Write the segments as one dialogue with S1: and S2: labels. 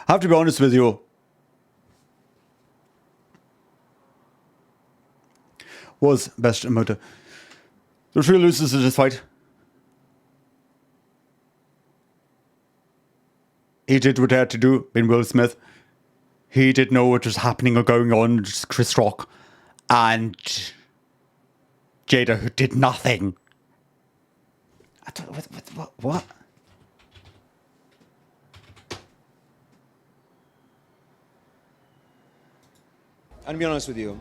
S1: I have to be honest with you. Was best emoter. The three losers in this fight. He did what he had to do, being Will Smith. He did know what was happening or going on, just Chris Rock. And Jada, who did nothing. I don't what?
S2: I'm gonna be honest with you.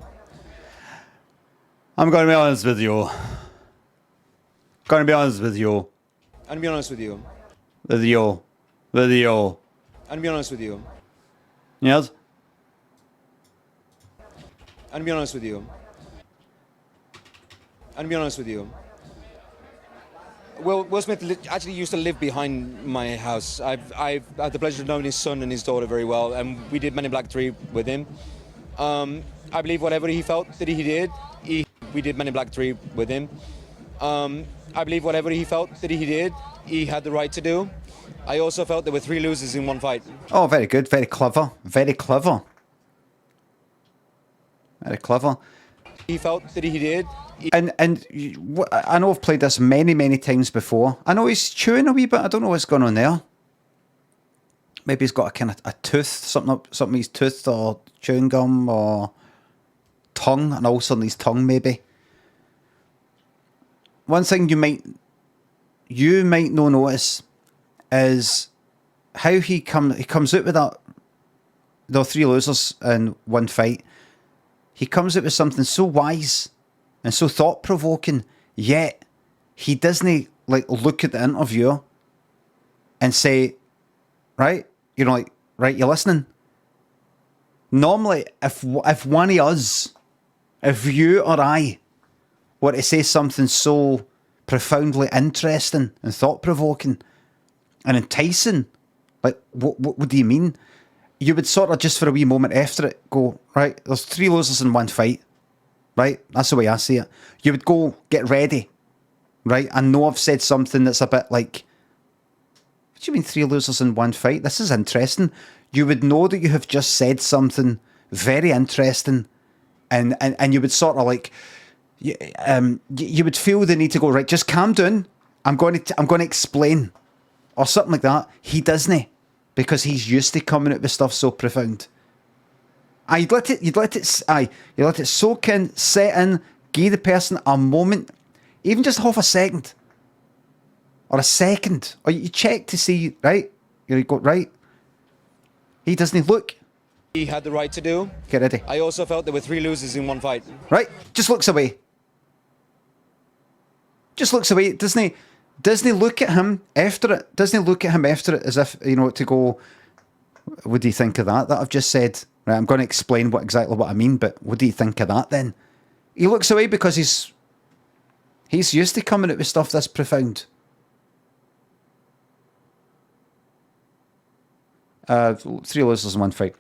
S1: I'm gonna be honest with you. Gonna be honest with you.
S2: I'm gonna be honest with you.
S1: With you. With you.
S2: I'm gonna be honest with you.
S1: Yes?
S2: I'm gonna be honest with you. I'm gonna be honest with you. Will Smith actually used to live behind my house. I've had the pleasure of knowing his son and his daughter very well, and we did Men in Black 3 with him. I believe whatever he felt that he did, we did Men in Black 3 with him. I believe whatever he felt that he did, he had the right to do. I also felt there were 3 losers in one fight.
S1: Oh, very good. Very clever. Very clever. Very clever.
S2: He felt that he did.
S1: And I know I've played this many times before. I know he's chewing a wee bit. I don't know what's going on there. Maybe he's got a kind of a tooth, something in his tooth, or chewing gum, or tongue, and also on his tongue maybe. One thing you might not notice is how he comes out with that. There are 3 losers in one fight. He comes out with something so wise and so thought-provoking, yet he doesn't like look at the interviewer and say, right, you know, like, right, you're listening. Normally, if one of us, if you or I were to say something so profoundly interesting and thought-provoking and enticing, like, what do you mean? You would sort of just for a wee moment after it go, right, there's 3 losers in one fight, right? That's the way I see it. You would go, get ready, right? I know I've said something that's a bit like, what do you mean 3 losers in one fight? This is interesting. You would know that you have just said something very interesting, and you would sort of like, you would feel the need to go, right, just calm down. I'm going to explain, or something like that. He doesn't, because he's used to coming out with stuff so profound. You'd let it soak in, set in, give the person a moment, even just half a second, or a second, or you check to see, right? You go, right? He doesn't look.
S2: He had the right to do.
S1: Get ready.
S2: I also felt there were 3 losers in one fight.
S1: Right? Just looks away. Just looks away. Doesn't he look at him after it? Doesn't he look at him after it as if, you know, to go, what do you think of that I've just said? Right, I'm going to explain exactly what I mean, but what do you think of that then? He looks away because he's used to coming out with stuff this profound. 3 losers in one fight.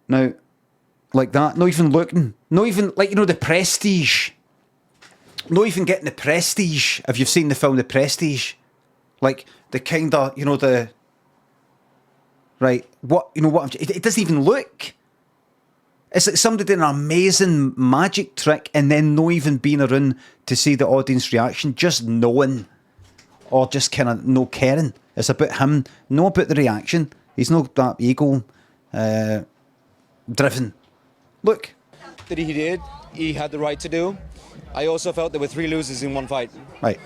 S1: Now, like that, not even looking, not even, like, you know, the Prestige. Not even getting the Prestige, if you've seen the film The Prestige. Like, the kind of, you know, the... Right, it doesn't even look. It's like somebody did an amazing magic trick and then not even being around to see the audience reaction, just knowing, or just kind of no caring. It's about him, not about the reaction. He's not that ego driven. Look.
S2: That he did, he had the right to do. I also felt there were 3 losers in one fight.
S1: Right.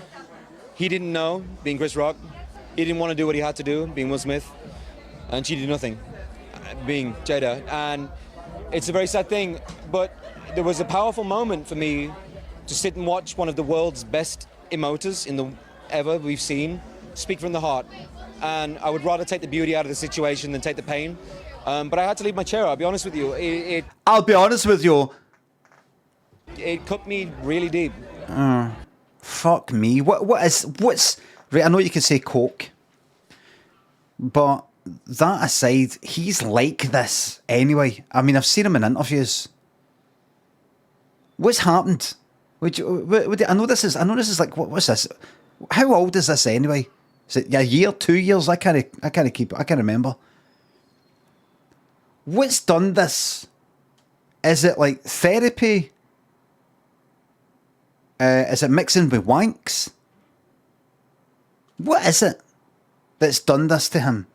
S2: He didn't know, being Chris Rock. He didn't want to do what he had to do, being Will Smith. And she did nothing, being Jada. And it's a very sad thing, but there was a powerful moment for me to sit and watch one of the world's best emoters ever we've seen speak from the heart. And I would rather take the beauty out of the situation than take the pain. But I had to leave my chair, I'll be honest with you.
S1: I'll be honest with you.
S2: It cut me really deep.
S1: Fuck me. What's... Right, I know you can say coke, but that aside, he's like this anyway. I mean, I've seen him in interviews. What's happened? I know this is like, what's this? How old is this anyway? Is it a year, 2 years? I can't keep it. I can't remember. What's done this? Is it like therapy? Is it mixing with wanks? What is it that's done this to him?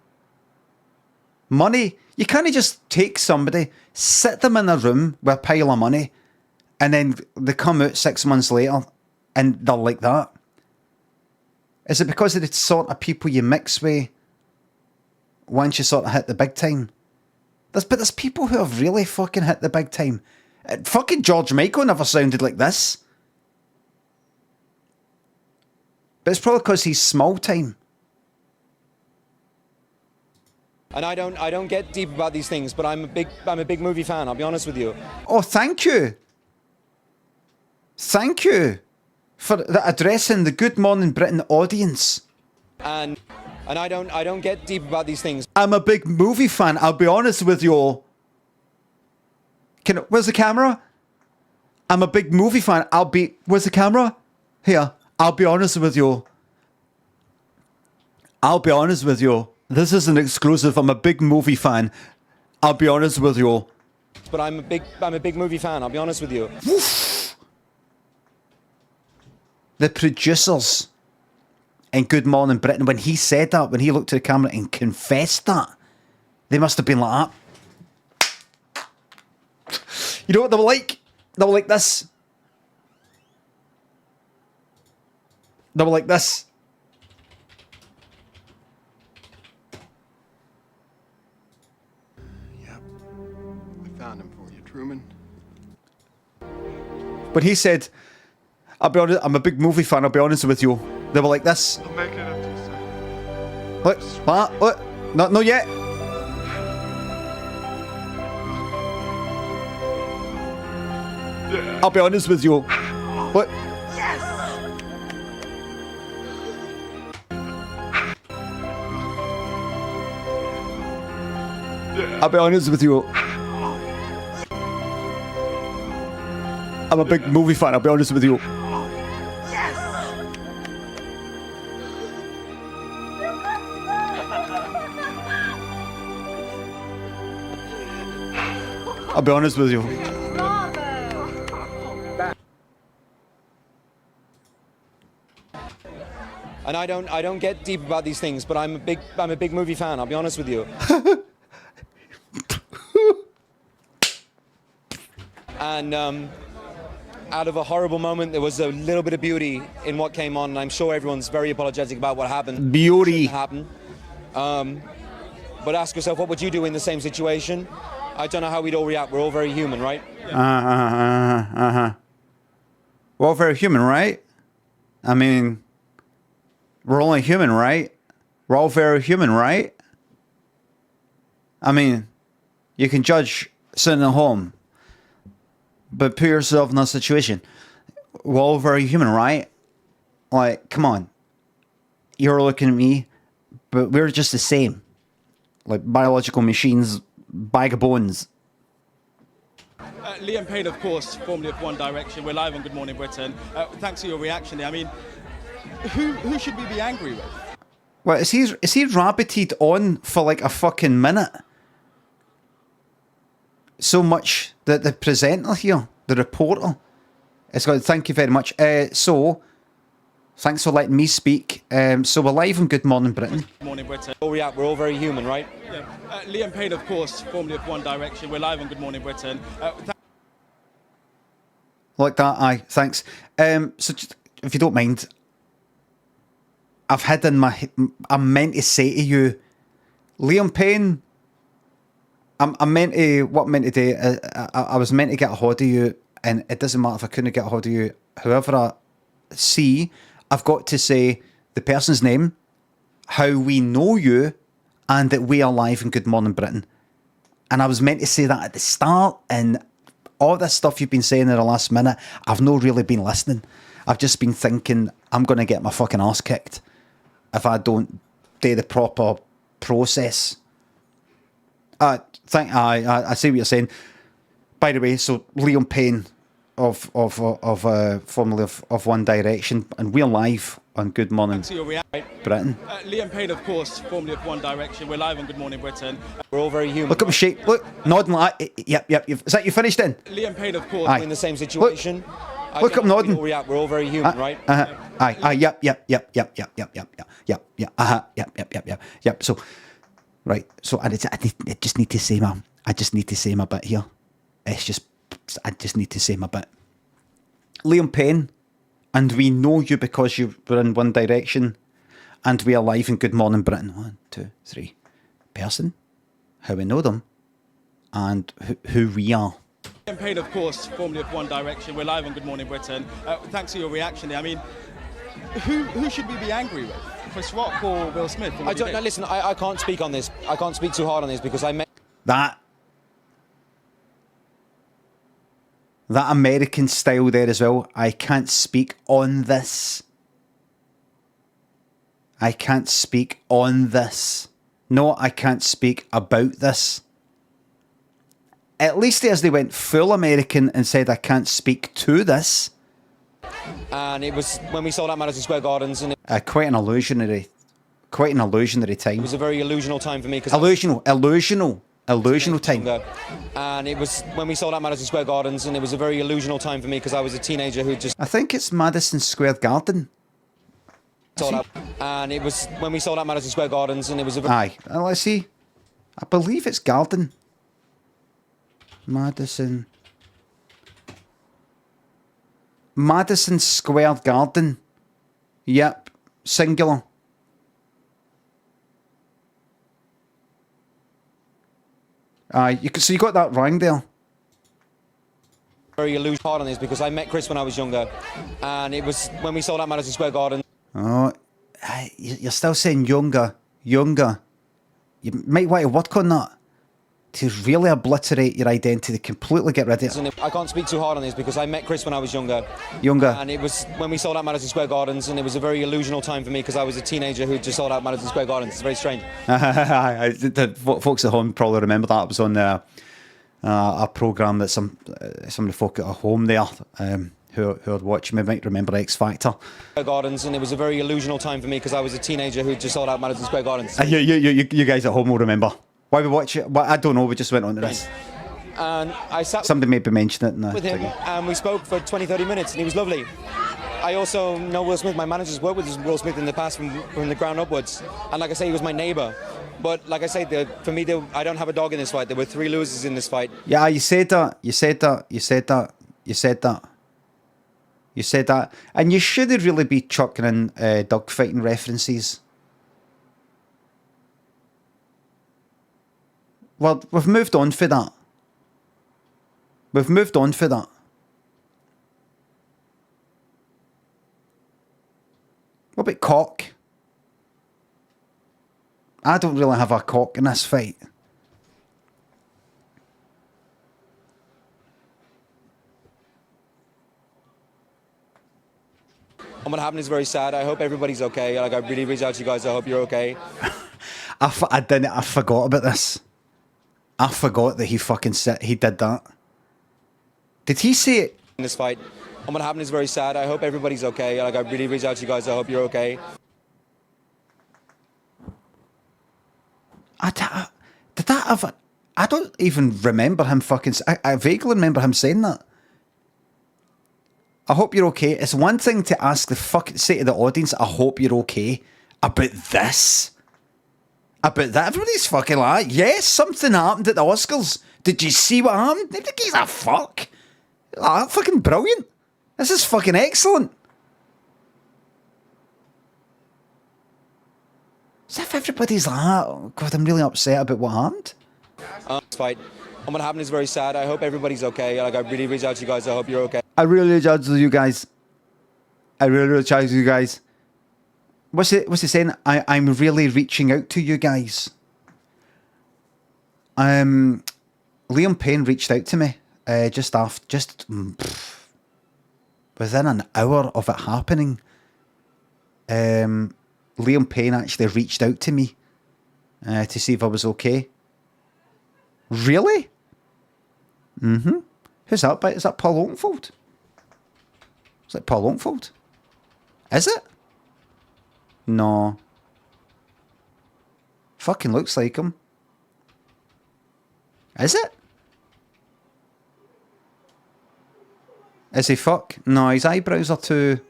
S1: Money? You can't just take somebody, sit them in a room with a pile of money, and then they come out 6 months later and they're like that. Is it because of the sort of people you mix with once you sort of hit the big time? But there's people who have really fucking hit the big time. Fucking George Michael never sounded like this. But it's probably because he's small time.
S2: And I don't get deep about these things, but I'm a big movie fan, I'll be honest with you.
S1: Oh, thank you. Thank you for addressing the Good Morning Britain audience.
S2: And I don't get deep about these things.
S1: I'm a big movie fan, I'll be honest with you. Where's the camera? I'm a big movie fan. Where's the camera? Here. I'll be honest with you. I'll be honest with you. This is an exclusive. I'm a big movie fan. I'll be honest with you.
S2: But I'm a big movie fan, I'll be honest with you.
S1: Woof. The producers in Good Morning Britain, when he said that, when he looked at the camera and confessed that, they must have been like that. You know what they were like? They were like this. They were like this.
S3: Yep. I found him for you, Truman.
S1: When he said, I'll be honest, I'm a big movie fan, I'll be honest with you. They were like this.
S3: I'll make it up to you, sir.
S1: Look, not yet.
S3: Yeah.
S1: I'll be honest with you. What? I'll be honest with you. I'm a big movie fan, I'll be honest with you. I'll be honest with you.
S2: And I don't get deep about these things, but I'm a big movie fan, I'll be honest with you. And out of a horrible moment, there was a little bit of beauty in what came on, and I'm sure everyone's very apologetic about what happened.
S1: Beauty.
S2: Shouldn't happen. But ask yourself, what would you do in the same situation? I don't know how we'd all react. We're all very human, right?
S1: We're all very human, right? I mean, we're only human, right? We're all very human, right? I mean, you can judge sitting at home, but put yourself in that situation. We're all very human, right? Like, come on. You're looking at me, but we're just the same. Like biological machines, bag of bones.
S4: Liam Payne, of course, formerly of One Direction. We're live on Good Morning Britain. Thanks for your reaction there. I mean, who should we be angry with?
S1: Well, is he rabbited on for like a fucking minute? So much that the presenter here, the reporter, is going to thank you very much. So, thanks for letting me speak. So we're live on Good Morning Britain.
S4: Good Morning Britain.
S2: We're all very human, right?
S4: Yeah. Liam Payne, of course, formerly of One Direction. We're live on Good Morning Britain.
S1: Like that, aye, thanks. So just, if you don't mind, I've had in my, I'm meant to say to you, Liam Payne, I'm meant to, what I'm meant to do, I was meant to get a hold of you, and it doesn't matter if I couldn't get a hold of you. However I see, I've got to say the person's name, how we know you, and that we are live in Good Morning Britain. And I was meant to say that at the start, and all this stuff you've been saying in the last minute, I've not really been listening. I've just been thinking, I'm going to get my fucking arse kicked if I don't do the proper process. I see what you're saying. By the way, so Liam Payne, formerly of One Direction, and we're live on Good Morning
S4: Thanks for your reaction.
S1: Britain.
S4: Liam Payne, of course, formerly of One Direction. We're live on Good Morning Britain.
S2: We're all very human.
S1: Look at him shake. Look, nodding like, yep. Is that you finished then?
S4: Liam Payne, of course.
S1: Aye.
S2: in the same situation.
S1: Look up nodding.
S2: We're all very human, right?
S1: Yep. So, right. So, I just need to say my bit here. I just need to say my bit. Liam Payne, and we know you because you were in One Direction, and we are live in Good Morning Britain. 1, 2, 3. Person, how we know them, and who we are.
S4: Liam Payne, of course, formerly of One Direction. We're live on Good Morning Britain. Thanks for your reaction there. I mean, who should we be angry with? Chris Rock or Will Smith?
S2: I don't know. Listen, I can't speak on this. I can't speak too hard on this because I met.
S1: That American style there as well. I can't speak on this. I can't speak on this. No, I can't speak about this. At least as they went full American and said, I can't speak to this.
S2: And it was when we sold out Madison Square Gardens, and it
S1: Quite an illusionary time.
S2: was a very illusional time for me because
S1: Illusional time.
S2: And it was when we sold out Madison Square Gardens, and it was a very illusional time for me because I was a teenager who just
S1: I think it's Madison Square Garden.
S2: sold out. And it was when we sold out Madison Square Gardens, and it was a
S1: Aye. Let's see. I believe it's Garden. Madison Square Garden. Yep. Singular. So you got that wrong there.
S2: very illusional part on this because I met Chris when I was younger, and it was when we sold out Madison Square Gardens.
S1: Oh, you're still saying younger. You might want to work on that to really obliterate your identity, completely get rid of it.
S2: I can't speak too hard on this because I met Chris when I was younger. And it was when we sold out Madison Square Gardens, and it was a very illusional time for me because I was a teenager who just sold out Madison Square Gardens. It's very strange.
S1: The folks at home probably remember that. It was on a programme that some of the folk at home there who are watching me might remember X Factor.
S2: Gardens, and it was a very illusional time for me because I was a teenager who just sold out Madison Square Gardens.
S1: You guys at home will remember. Why we watch it? Well, I don't know. We just went on to this.
S2: And I sat
S1: Somebody maybe mentioned it.
S2: with him, and we spoke for 20-30 minutes, and he was lovely. I also know Will Smith. My manager's worked with Will Smith in the past from the ground upwards. And like I say, he was my neighbour. But like I say, for me, I don't have a dog in this fight. There were 3 losers in this fight.
S1: Yeah, you said that. And you shouldn't really be chucking in dog fighting references. Well, we've moved on for that. What about cock? I don't really have a cock in this fight.
S2: And what happened is very sad. I hope everybody's okay. Like, I really reach out to you guys. I hope you're okay.
S1: I forgot about this. I forgot that he did that. Did he say it?
S2: In this fight. And what happened is very sad. I hope everybody's okay. Like, I really reach out to you guys. I hope you're okay.
S1: Did that ever? I don't even remember him fucking. I vaguely remember him saying that. I hope you're okay. It's one thing to say to the audience, I hope you're okay. About this. About that. Everybody's fucking like, yes, something happened at the Oscars. Did you see what happened? Nobody gives a fuck. Ah, fucking brilliant. This is fucking excellent. As if everybody's like, oh, God, I'm really upset about what happened.
S2: Fight. And what happened is very sad. I hope everybody's okay. Like, I really reach out to you guys. I hope you're okay.
S1: I really reach out to you guys. What's he saying? I'm really reaching out to you guys. Liam Payne reached out to me just within an hour of it happening. Liam Payne actually reached out to me to see if I was okay. Really? Who's that by? Is that Paul Oakenfold? Is it Paul Oakfold? Is it? No. Fucking looks like him. Is it? Is he fuck? No, his eyebrows are too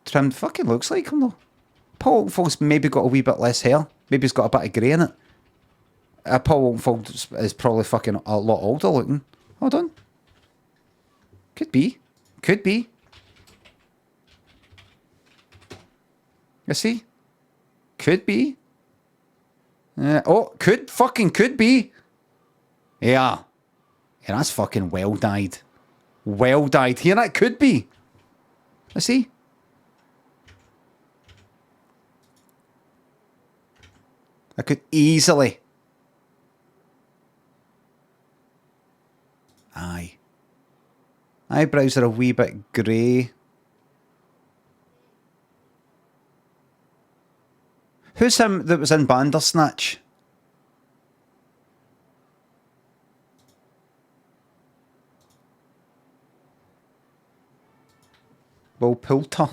S1: trimmed. Fucking looks like him though. Paul Oakfold's maybe got a wee bit less hair. Maybe he's got a bit of grey in it. Paul Oakfold is probably fucking a lot older looking. Hold on. Could be. Could be. You see? Could be. Could be. Yeah. Yeah, that's fucking well dyed. Well dyed. Here, that could be. I see. I could easily. Aye. Eyebrows are a wee bit grey. Who's him that was in Bandersnatch? Will Poulter.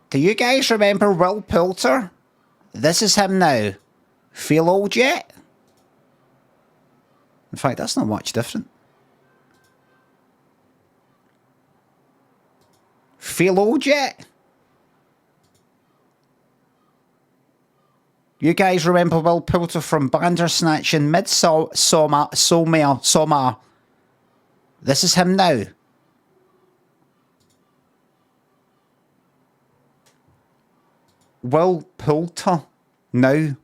S1: Do you guys remember Will Poulter? This is him now. Feel old yet? In fact, that's not much different. Feel old yet? You guys remember Will Poulter from Bandersnatch and Midsommar? This is him now. Will Poulter now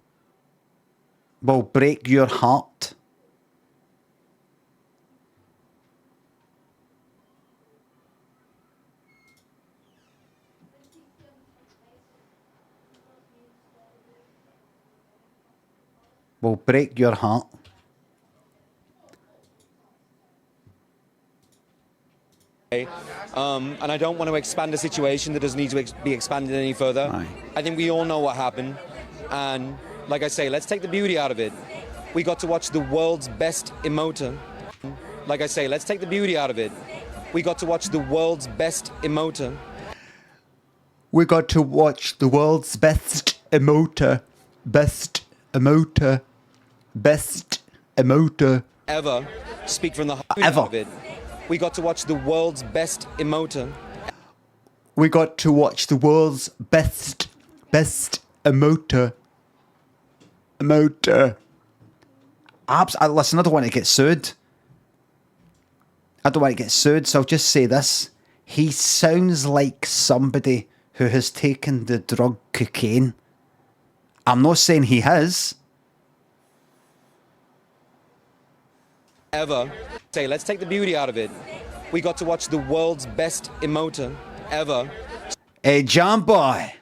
S1: will break your heart. Will break your heart.
S2: And I don't want to expand a situation that doesn't need to be expanded any further.
S1: Aye.
S2: I think we all know what happened. And like I say, let's take the beauty out of it. We got to watch the world's best emoter. Like I say, let's take the beauty out of it. We got to watch the world's best emoter.
S1: We got to watch the world's best emoter. Best emoter. Best emoter.
S2: Ever speak from the heart
S1: Ever.
S2: of it. We got to watch the world's best emoter.
S1: We got to watch the world's best emoter. Listen, I don't want to get sued. I don't want to get sued, so I'll just say this. He sounds like somebody who has taken the drug cocaine. I'm not saying he has.
S2: Ever. Say, let's take the beauty out of it. We got to watch the world's best emoter ever.
S1: Hey, John Boy.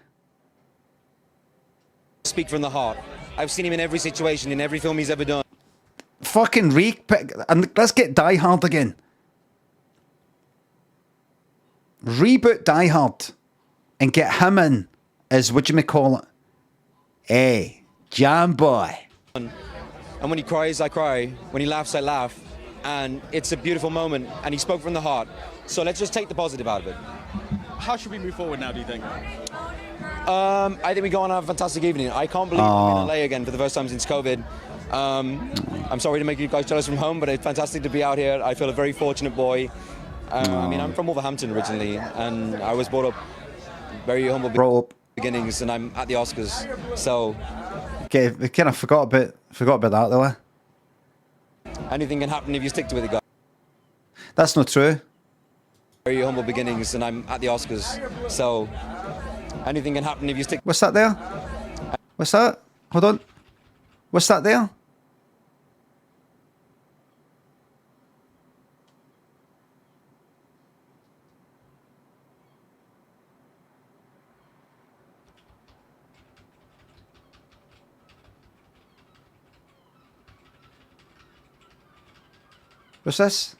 S2: Speak from the heart. I've seen him in every situation, in every film he's ever done.
S1: Fucking and let's get Die Hard again. Reboot Die Hard and get him in as, what you may call it? Hey, John Boy.
S2: And when he cries, I cry. When he laughs, I laugh. And it's a beautiful moment. And he spoke from the heart. So let's just take the positive out of it.
S4: How should we move forward now, do you think?
S2: I think we go on and have a fantastic evening. I can't believe I'm in LA again for the first time since COVID. I'm sorry to make you guys jealous from home, but it's fantastic to be out here. I feel a very fortunate boy. I mean, I'm from Wolverhampton originally, and I was brought up very humble beginnings, and I'm at the Oscars. So,
S1: okay, we kind of forgot about that though.
S2: Anything can happen if you stick to it, guys.
S1: That's not true.
S2: Very humble beginnings, and I'm at the Oscars. So, anything can happen if you stick.
S1: What's that there? What's that? Hold on. What's that there? What's this?